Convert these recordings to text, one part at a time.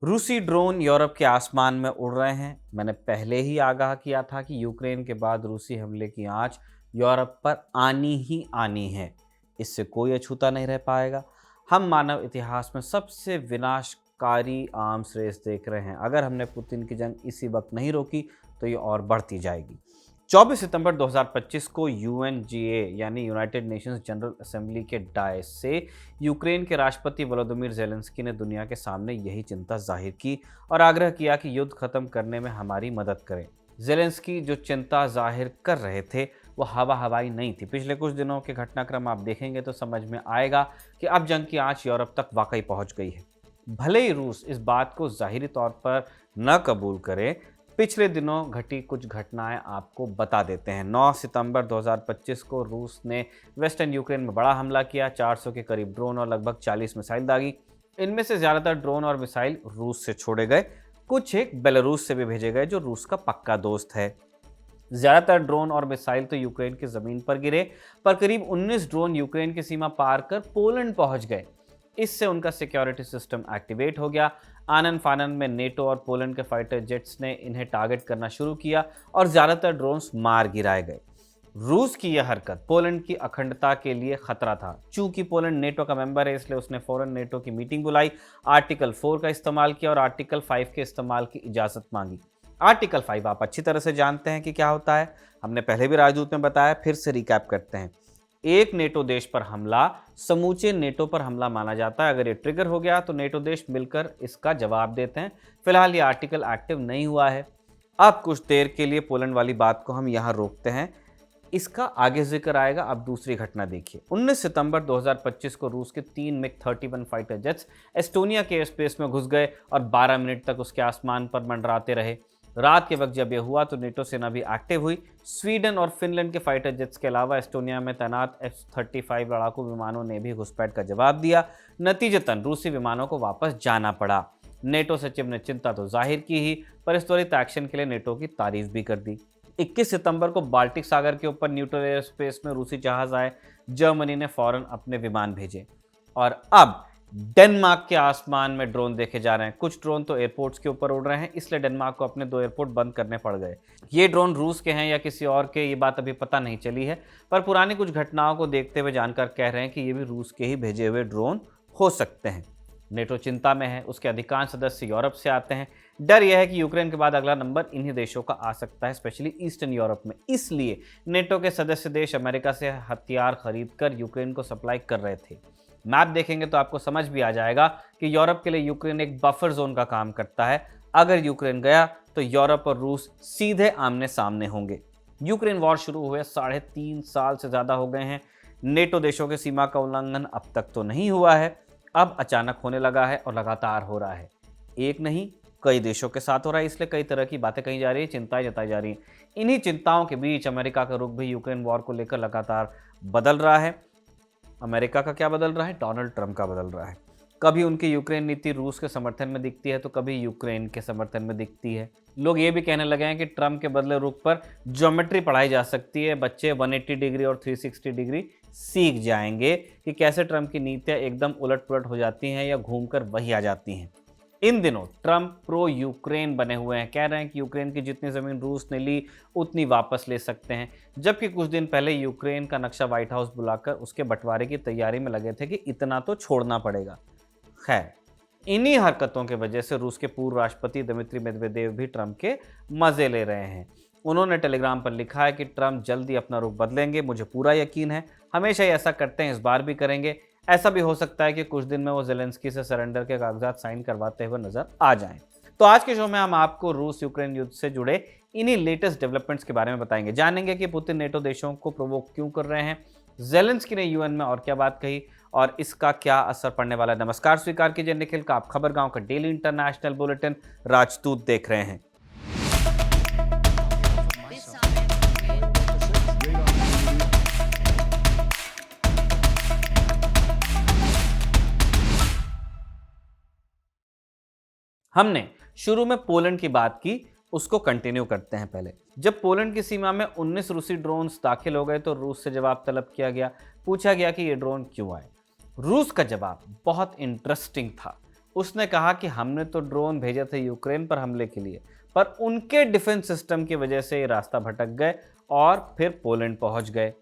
रूसी drone Europe के आसमान में उड़ रहे हैं। मैंने पहले ही आगाह किया था कि यूक्रेन के बाद रूसी हमले की आंच यूरोप पर आनी ही आनी है। इससे कोई अछूता नहीं रह पाएगा। हम मानव इतिहास में सबसे विनाशकारी आर्म्स रेस देख रहे हैं। अगर हमने पुतिन की जंग इसी वक्त नहीं रोकी तो ये और बढ़ती जाएगी। 24 सितंबर 2025 को यूएनजीए यानी यूनाइटेड नेशंस जनरल असेंबली के डायस से यूक्रेन के राष्ट्रपति वोलोदिमीर ज़ेलेंस्की ने दुनिया के सामने यही चिंता जाहिर की और आग्रह किया कि युद्ध खत्म करने में हमारी मदद करें। ज़ेलेंस्की जो चिंता जाहिर कर रहे थे वो हवाई नहीं थी। पिछले कुछ दिनों के घटनाक्रम आप देखेंगे तो समझ में आएगा कि अब जंग की आंच यूरोप तक वाकई पहुंच गई है। भले ही रूस इस बात को जाहिरी तौर पर न कबूल करे, पिछले दिनों घटी कुछ घटनाएं आपको बता देते हैं। 9 सितंबर 2025 को रूस ने वेस्टर्न यूक्रेन में बड़ा हमला किया। 400 के करीब ड्रोन और लगभग 40 मिसाइल दागी। इनमें से ज़्यादातर ड्रोन और मिसाइल रूस से छोड़े गए, कुछ एक बेलारूस से भी भेजे गए जो रूस का पक्का दोस्त है। ज़्यादातर ड्रोन और मिसाइल तो यूक्रेन की ज़मीन पर गिरे, पर करीब 19 ड्रोन यूक्रेन की सीमा पार कर पोलैंड पहुंच गए। इससे उनका सिक्योरिटी सिस्टम एक्टिवेट हो गया। आनन फानन में नेटो और पोलैंड के फाइटर जेट्स ने इन्हें टारगेट करना शुरू किया और ज़्यादातर ड्रोन्स मार गिराए गए। रूस की यह हरकत पोलैंड की अखंडता के लिए खतरा था। चूंकि पोलैंड नेटो का मेंबर है, इसलिए उसने फौरन नेटो की मीटिंग बुलाई, आर्टिकल 4 का इस्तेमाल किया और आर्टिकल 5 के इस्तेमाल की इजाज़त मांगी। आर्टिकल 5 आप अच्छी तरह से जानते हैं कि क्या होता है। हमने पहले भी राजदूत में बताया, फिर से रिकैप करते हैं। एक नेटो देश पर हमला समूचे नेटो पर हमला माना जाता है। अगर ये ट्रिगर हो गया तो नेटो देश मिलकर इसका जवाब देते हैं। फिलहाल ये आर्टिकल एक्टिव नहीं हुआ है। अब कुछ देर के लिए पोलैंड वाली बात को हम यहाँ रोकते हैं, इसका आगे जिक्र आएगा। अब दूसरी घटना देखिए। 19 सितंबर 2025 को रूस के 3 मिग-31 फाइटर जेट्स एस्टोनिया के एयर स्पेस में घुस गए और 12 मिनट तक उसके आसमान पर मंडराते रहे। रात के वक्त जब यह हुआ तो नेटो सेना भी एक्टिव हुई। स्वीडन और फिनलैंड के फाइटर जेट्स के अलावा एस्टोनिया में तैनात F-35 लड़ाकू विमानों ने भी घुसपैठ का जवाब दिया। नतीजतन रूसी विमानों को वापस जाना पड़ा। नेटो सचिव ने चिंता तो जाहिर की ही, पर इस त्वरित एक्शन के लिए नेटो की तारीफ भी कर दी। 21 सितंबर को बाल्टिक सागर के ऊपर न्यूट्रल एयर स्पेस में रूसी जहाज आए। जर्मनी ने फौरन अपने विमान भेजे और अब डेनमार्क के आसमान में ड्रोन देखे जा रहे हैं। कुछ ड्रोन तो एयरपोर्ट्स के ऊपर उड़ रहे हैं, इसलिए डेनमार्क को अपने 2 एयरपोर्ट बंद करने पड़ गए। ये ड्रोन रूस के हैं या किसी और के, ये बात अभी पता नहीं चली है, पर पुरानी कुछ घटनाओं को देखते हुए जानकार कह रहे हैं कि ये भी रूस के ही भेजे हुए ड्रोन हो सकते हैं। नेटो चिंता में है, उसके अधिकांश सदस्य यूरोप से आते हैं। डर यह है कि यूक्रेन के बाद अगला नंबर इन्हीं देशों का आ सकता है, स्पेशली ईस्टर्न यूरोप में। इसलिए नेटो के सदस्य देश अमेरिका से हथियार खरीदकर यूक्रेन को सप्लाई कर रहे थे। मैप देखेंगे तो आपको समझ भी आ जाएगा कि यूरोप के लिए यूक्रेन एक बफर जोन का काम करता है। अगर यूक्रेन गया तो यूरोप और रूस सीधे आमने सामने होंगे। यूक्रेन वॉर शुरू हुए 3.5 साल से ज़्यादा हो गए हैं। नेटो देशों के सीमा का उल्लंघन अब तक तो नहीं हुआ है, अब अचानक होने लगा है और लगातार हो रहा है। एक नहीं, कई देशों के साथ हो रहा है, इसलिए कई तरह की बातें कही जा रही है, चिंताएं जताई जा रही हैं। इन्हीं चिंताओं के बीच अमेरिका का रुख भी यूक्रेन वॉर को लेकर लगातार बदल रहा है। अमेरिका का क्या बदल रहा है? डोनाल्ड ट्रंप का बदल रहा है। कभी उनकी यूक्रेन नीति रूस के समर्थन में दिखती है तो कभी यूक्रेन के समर्थन में दिखती है। लोग ये भी कहने लगे हैं कि ट्रंप के बदले रुख पर ज्योमेट्री पढ़ाई जा सकती है। बच्चे 180 डिग्री और 360 डिग्री सीख जाएंगे कि कैसे ट्रंप की नीतियां एकदम उलट पुलट हो जाती हैं या घूमकर वही आ जाती हैं। इन दिनों ट्रंप प्रो यूक्रेन बने हुए हैं, कह रहे हैं कि यूक्रेन की जितनी ज़मीन रूस ने ली उतनी वापस ले सकते हैं। जबकि कुछ दिन पहले यूक्रेन का नक्शा व्हाइट हाउस बुलाकर उसके बंटवारे की तैयारी में लगे थे कि इतना तो छोड़ना पड़ेगा। खैर, इन्हीं हरकतों की वजह से रूस के पूर्व राष्ट्रपति दिमित्री मेदवेदेव भी ट्रंप के मज़े ले रहे हैं। उन्होंने टेलीग्राम पर लिखा है कि ट्रंप जल्दी अपना रुख बदलेंगे, मुझे पूरा यकीन है। हमेशा ही ऐसा करते हैं, इस बार भी करेंगे। ऐसा भी हो सकता है कि कुछ दिन में वो ज़ेलेंस्की से सरेंडर के कागजात साइन करवाते हुए नजर आ जाएं। तो आज के शो में हम आपको रूस यूक्रेन युद्ध से जुड़े इन्हीं लेटेस्ट डेवलपमेंट्स के बारे में बताएंगे। जानेंगे कि पुतिन नेटो देशों को प्रोवोक क्यों कर रहे हैं, ज़ेलेंस्की ने यूएन में और क्या बात कही और इसका क्या असर पड़ने वाला है। नमस्कार, स्वीकार कीजिए निखिल का आप खबरगांव का डेली इंटरनेशनल बुलेटिन राजदूत देख रहे हैं। हमने शुरू में पोलैंड की बात की, उसको कंटिन्यू करते हैं। पहले जब पोलैंड की सीमा में 19 रूसी ड्रोन्स दाखिल हो गए तो रूस से जवाब तलब किया गया। पूछा गया कि ये ड्रोन क्यों आए। रूस का जवाब बहुत इंटरेस्टिंग था। उसने कहा कि हमने तो ड्रोन भेजे थे यूक्रेन पर हमले के लिए, पर उनके डिफेंस सिस्टम की वजह से ये रास्ता भटक गए और फिर पोलैंड पहुंच गए।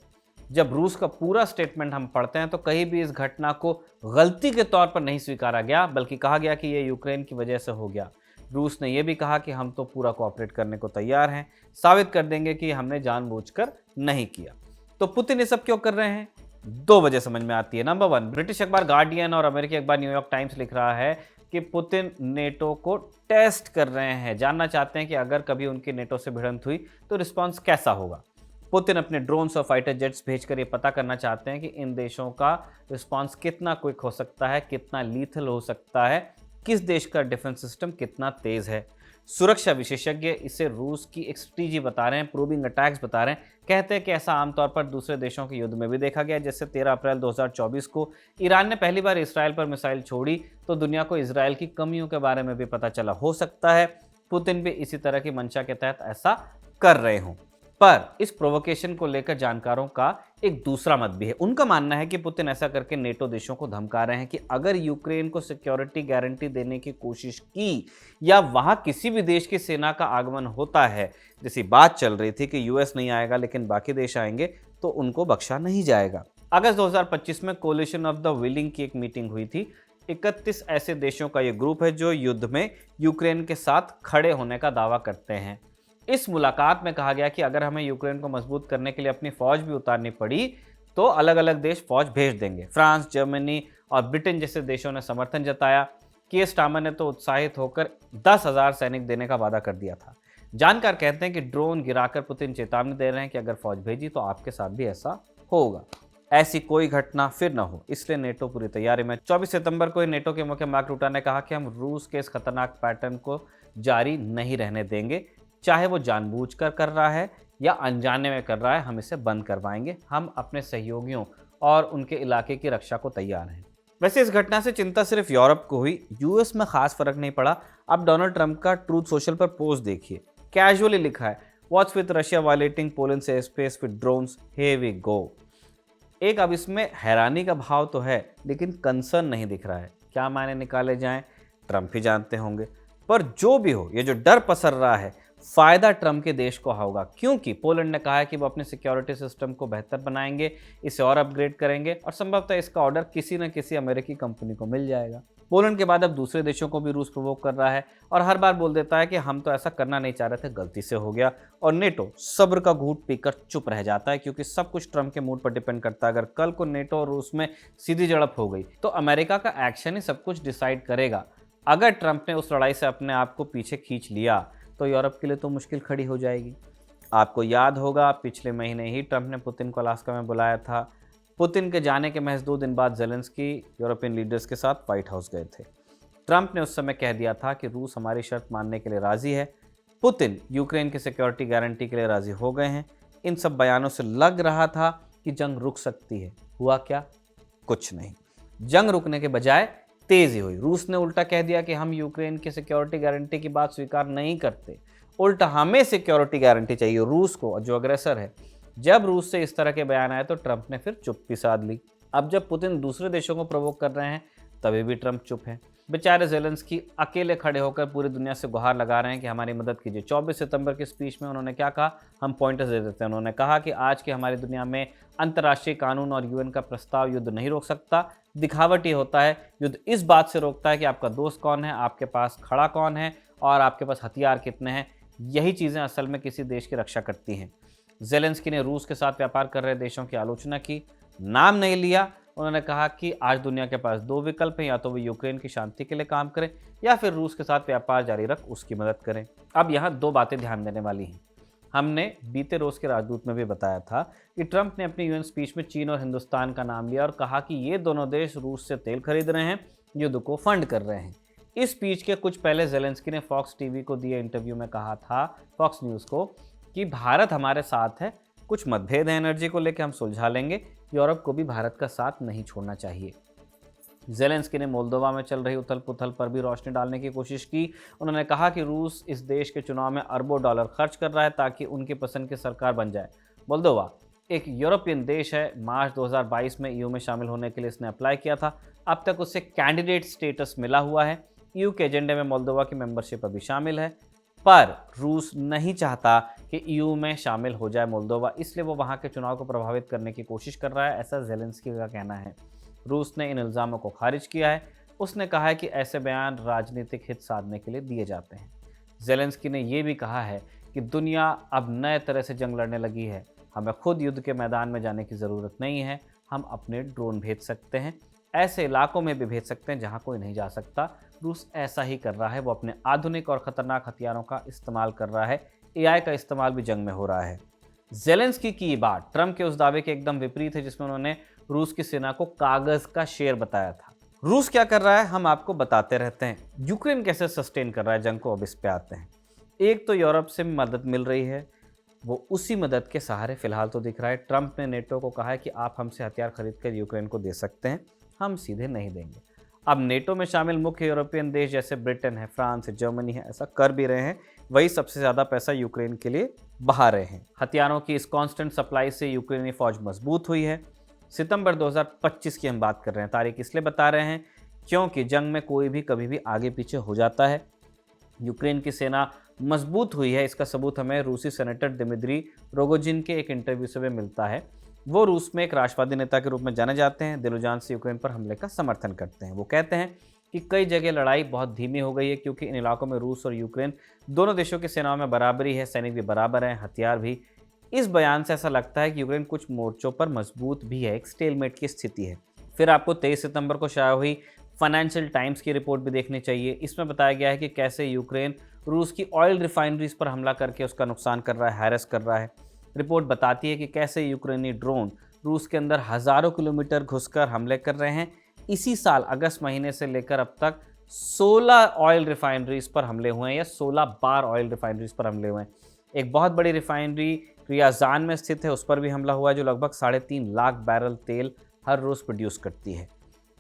जब रूस का पूरा स्टेटमेंट हम पढ़ते हैं तो कहीं भी इस घटना को गलती के तौर पर नहीं स्वीकारा गया, बल्कि कहा गया कि ये यूक्रेन की वजह से हो गया। रूस ने यह भी कहा कि हम तो पूरा कोऑपरेट करने को तैयार हैं, साबित कर देंगे कि हमने जानबूझकर नहीं किया। तो पुतिन ये सब क्यों कर रहे हैं? दो वजह समझ में आती है। नंबर वन, ब्रिटिश अखबार गार्डियन और अमेरिकी अखबार न्यूयॉर्क टाइम्स लिख रहा है कि पुतिन नेटो को टेस्ट कर रहे हैं, जानना चाहते हैं कि अगर कभी उनकी नेटो से भिड़ंत हुई तो रिस्पॉन्स कैसा होगा। पुतिन अपने ड्रोन्स और फाइटर जेट्स भेजकर ये पता करना चाहते हैं कि इन देशों का रिस्पॉन्स कितना क्विक हो सकता है, कितना लीथल हो सकता है, किस देश का डिफेंस सिस्टम कितना तेज है। सुरक्षा विशेषज्ञ इसे रूस की एक स्ट्रेटजी बता रहे हैं, प्रोबिंग अटैक्स बता रहे हैं। कहते हैं कि ऐसा आमतौर पर दूसरे देशों के युद्ध में भी देखा गया। जैसे 13 अप्रैल 2024 को ईरान ने पहली बार इसराइल पर मिसाइल छोड़ी तो दुनिया को इसराइल की कमियों के बारे में भी पता चला। हो सकता है पुतिन भी इसी तरह की मंशा के तहत ऐसा कर रहे हों। पर इस प्रोवोकेशन को लेकर जानकारों का एक दूसरा मत भी है। उनका मानना है कि पुतिन ऐसा करके नेटो देशों को धमका रहे हैं कि अगर यूक्रेन को सिक्योरिटी गारंटी देने की कोशिश की या वहां किसी भी देश की सेना का आगमन होता है, जैसी बात चल रही थी कि यूएस नहीं आएगा लेकिन बाकी देश आएंगे, तो उनको बख्शा नहीं जाएगा। अगस्त 2025 में कोलिशन ऑफ द विलिंग की एक मीटिंग हुई थी। 31 ऐसे देशों का ये ग्रुप है जो युद्ध में यूक्रेन के साथ खड़े होने का दावा करते हैं। इस मुलाकात में कहा गया कि अगर हमें यूक्रेन को मजबूत करने के लिए अपनी फौज भी उतारनी पड़ी तो अलग अलग देश फौज भेज देंगे। फ्रांस, जर्मनी और ब्रिटेन जैसे देशों ने समर्थन जताया। कीर स्टारमर ने तो उत्साहित होकर 10,000 सैनिक देने का वादा कर दिया था। जानकार कहते हैं कि ड्रोन गिराकर पुतिन चेतावनी दे रहे हैं कि अगर फौज भेजी तो आपके साथ भी ऐसा होगा, ऐसी कोई घटना फिर न हो, इसलिए नेटो पूरी तैयारी में। 24 सितंबर को नेटो के मुखिया मार्क रूटा ने कहा कि हम रूस के इस खतरनाक पैटर्न को जारी नहीं रहने देंगे, चाहे वो जानबूझकर कर रहा है या अनजाने में कर रहा है, हम इसे बंद करवाएंगे। हम अपने सहयोगियों और उनके इलाके की रक्षा को तैयार हैं। वैसे इस घटना से चिंता सिर्फ यूरोप को हुई, यूएस में खास फर्क नहीं पड़ा। अब डोनाल्ड ट्रंप का ट्रूथ सोशल पर पोस्ट देखिए, कैजुअली लिखा है, what's with Russia violating Poland से space with drones, here we go. एक अब इसमें हैरानी का भाव तो है लेकिन कंसर्न नहीं दिख रहा है। क्या मायने निकाले जाएं ट्रंप ही जानते होंगे, पर जो भी हो, ये जो डर पसर रहा है फायदा ट्रंप के देश को होगा, क्योंकि पोलैंड ने कहा है कि वो अपने सिक्योरिटी सिस्टम को बेहतर बनाएंगे, इसे और अपग्रेड करेंगे और संभवतः इसका ऑर्डर किसी न किसी अमेरिकी कंपनी को मिल जाएगा। पोलैंड के बाद अब दूसरे देशों को भी रूस प्रोवोक कर रहा है और हर बार बोल देता है कि हम तो ऐसा करना नहीं चाह रहे थे, गलती से हो गया। और नेटो सब्र का घूंट पीकर चुप रह जाता है, क्योंकि सब कुछ ट्रंप के मूड पर डिपेंड करता है। अगर कल को नेटो और रूस में सीधी झड़प हो गई तो अमेरिका का एक्शन ही सब कुछ डिसाइड करेगा। अगर ट्रंप ने उस लड़ाई से अपने आप को पीछे खींच लिया तो यूरोप के लिए तो मुश्किल खड़ी हो जाएगी। आपको याद होगा पिछले महीने ही ट्रंप ने पुतिन को अलास्का में बुलाया था। पुतिन के जाने के महज 2 दिन बाद ज़ेलेंस्की यूरोपियन लीडर्स के साथ व्हाइट हाउस गए थे। ट्रंप ने उस समय कह दिया था कि रूस हमारी शर्त मानने के लिए राजी है। पुतिन यूक्रेन की सिक्योरिटी गारंटी के लिए राजी हो गए हैं। इन सब बयानों से लग रहा था कि जंग रुक सकती है। हुआ क्या? कुछ नहीं। जंग रुकने के बजाय तेजी हुई। रूस ने उल्टा कह दिया कि हम यूक्रेन की सिक्योरिटी गारंटी की बात स्वीकार नहीं करते, उल्टा हमें सिक्योरिटी गारंटी चाहिए, रूस को जो अग्रेसर है। जब रूस से इस तरह के बयान आए तो ट्रंप ने फिर चुप्पी साध ली। अब जब पुतिन दूसरे देशों को प्रवोक कर रहे हैं तभी भी ट्रंप चुप है। बेचारे ज़ेलेंस्की अकेले खड़े होकर पूरी दुनिया से गुहार लगा रहे हैं कि हमारी मदद कीजिए। 24 सितंबर की स्पीच में उन्होंने क्या कहा, हम पॉइंटर्स दे देते हैं। उन्होंने कहा कि आज की हमारी दुनिया में अंतर्राष्ट्रीय कानून और यूएन का प्रस्ताव युद्ध नहीं रोक सकता, दिखावटी होता है। युद्ध इस बात से रोकता है कि आपका दोस्त कौन है, आपके पास खड़ा कौन है और आपके पास हथियार कितने हैं। यही चीज़ें असल में किसी देश की रक्षा करती हैं। ज़ेलेंस्की ने रूस के साथ व्यापार कर रहे देशों की आलोचना की, नाम नहीं लिया। उन्होंने कहा कि आज दुनिया के पास 2 विकल्प हैं, या तो वो यूक्रेन की शांति के लिए काम करें या फिर रूस के साथ व्यापार जारी रख उसकी मदद करें। अब यहाँ 2 बातें ध्यान देने वाली हैं। हमने बीते रोज के राजदूत में भी बताया था कि ट्रंप ने अपनी यूएन स्पीच में चीन और हिंदुस्तान का नाम लिया और कहा कि ये दोनों देश रूस से तेल खरीद रहे हैं, युद्ध को फंड कर रहे हैं। इस स्पीच के कुछ पहले ज़ेलेंस्की ने फॉक्स टीवी को दिए इंटरव्यू में कहा था, फॉक्स न्यूज़ को, कि भारत हमारे साथ है, कुछ मतभेद है एनर्जी को लेकर, हम सुलझा लेंगे, यूरोप को भी भारत का साथ नहीं छोड़ना चाहिए। ज़ेलेंस्की ने मोल्दोवा में चल रही उथल पुथल पर भी रोशनी डालने की कोशिश की। उन्होंने कहा कि रूस इस देश के चुनाव में अरबों डॉलर खर्च कर रहा है ताकि उनकी पसंद की सरकार बन जाए। मोल्दोवा एक यूरोपियन देश है, मार्च 2022 में ईयू में शामिल होने के लिए इसने अप्लाई किया था। अब तक उसे कैंडिडेट स्टेटस मिला हुआ है। ईयू के एजेंडे में मोल्दोवा की मेंबरशिप अभी शामिल है, पर रूस नहीं चाहता कि ईयू में शामिल हो जाए मोल्दोवा, इसलिए वो वहाँ के चुनाव को प्रभावित करने की कोशिश कर रहा है, ऐसा ज़ेलेंस्की का कहना है। रूस ने इन इल्ज़ामों को खारिज किया है। उसने कहा है कि ऐसे बयान राजनीतिक हित साधने के लिए दिए जाते हैं। ज़ेलेंस्की ने यह भी कहा है कि दुनिया अब नए तरह से जंग लड़ने लगी है, हमें खुद युद्ध के मैदान में जाने की ज़रूरत नहीं है, हम अपने ड्रोन भेज सकते हैं, ऐसे इलाकों में भी भेज सकते हैं जहां कोई नहीं जा सकता। रूस ऐसा ही कर रहा है, वो अपने आधुनिक और ख़तरनाक हथियारों का इस्तेमाल कर रहा है। एआई का इस्तेमाल भी जंग में हो रहा है। ज़ेलेंस्की की ये बात ट्रंप के उस दावे के एकदम विपरीत है जिसमें उन्होंने रूस की सेना को कागज़ का शेर बताया था। रूस क्या कर रहा है हम आपको बताते रहते हैं। यूक्रेन कैसे सस्टेन कर रहा है जंग को, अब इस पे आते हैं। एक तो यूरोप से मदद मिल रही है, वो उसी मदद के सहारे फिलहाल तो दिख रहा है। ट्रंप ने नेटो को कहा है कि आप हमसे हथियार खरीद कर यूक्रेन को दे सकते हैं, हम सीधे नहीं देंगे। अब नेटो में शामिल मुख्य यूरोपियन देश जैसे ब्रिटेन है, फ्रांस है, जर्मनी है, ऐसा कर भी रहे हैं। वही सबसे ज़्यादा पैसा यूक्रेन के लिए बहा रहे हैं। हथियारों की इस कांस्टेंट सप्लाई से यूक्रेनी फौज मजबूत हुई है। सितंबर 2025 की हम बात कर रहे हैं, तारीख इसलिए बता रहे हैं क्योंकि जंग में कोई भी कभी भी आगे पीछे हो जाता है। यूक्रेन की सेना मजबूत हुई है, इसका सबूत हमें रूसी सेनेटर दिमित्री रोगोजिन के एक इंटरव्यू से भी मिलता है। वो रूस में एक राष्ट्रवादी नेता के रूप में जाने जाते हैं, दिलोजान से यूक्रेन पर हमले का समर्थन करते हैं। वो कहते हैं कि कई जगह लड़ाई बहुत धीमी हो गई है क्योंकि इन इलाकों में रूस और यूक्रेन दोनों देशों की सेनाओं में बराबरी है, सैनिक भी बराबर हैं, हथियार भी। इस बयान से ऐसा लगता है कि यूक्रेन कुछ मोर्चों पर मजबूत भी है, एक स्टेलमेट की स्थिति है। फिर आपको 23 सितंबर को शाया हुई फाइनेंशियल टाइम्स की रिपोर्ट भी देखनी चाहिए। इसमें बताया गया है कि कैसे यूक्रेन रूस की ऑयल रिफाइनरीज पर हमला करके उसका नुकसान कर रहा है, हैरेस कर रहा है। रिपोर्ट बताती है कि कैसे यूक्रेनी ड्रोन रूस के अंदर हज़ारों किलोमीटर घुसकर हमले कर रहे हैं। इसी साल अगस्त महीने से लेकर अब तक 16 ऑयल रिफाइनरीज पर हमले हुए हैं, या 16 बार ऑयल रिफाइनरीज पर हमले हुए हैं। एक बहुत बड़ी रिफाइनरी रियाजान में स्थित है, उस पर भी हमला हुआ है, जो लगभग 3.5 लाख बैरल तेल हर रोज़ प्रोड्यूस करती है।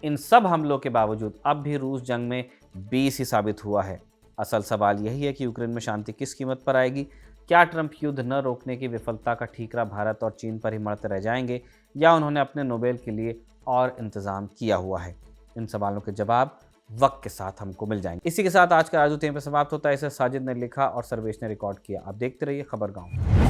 इन सब हमलों के बावजूद अब भी रूस जंग में 20 ही साबित हुआ है। असल सवाल यही है कि यूक्रेन में शांति किस कीमत पर आएगी। क्या ट्रंप युद्ध न रोकने की विफलता का ठीकरा भारत और चीन पर ही मरते रह जाएंगे, या उन्होंने अपने नोबेल के लिए और इंतज़ाम किया हुआ है? इन सवालों के जवाब वक्त के साथ हमको मिल जाएंगे। इसी के साथ आज का राजू यहीं पर समाप्त होता है। इसे साजिद ने लिखा और सर्वेश ने रिकॉर्ड किया। आप देखते रहिए खबरगांव।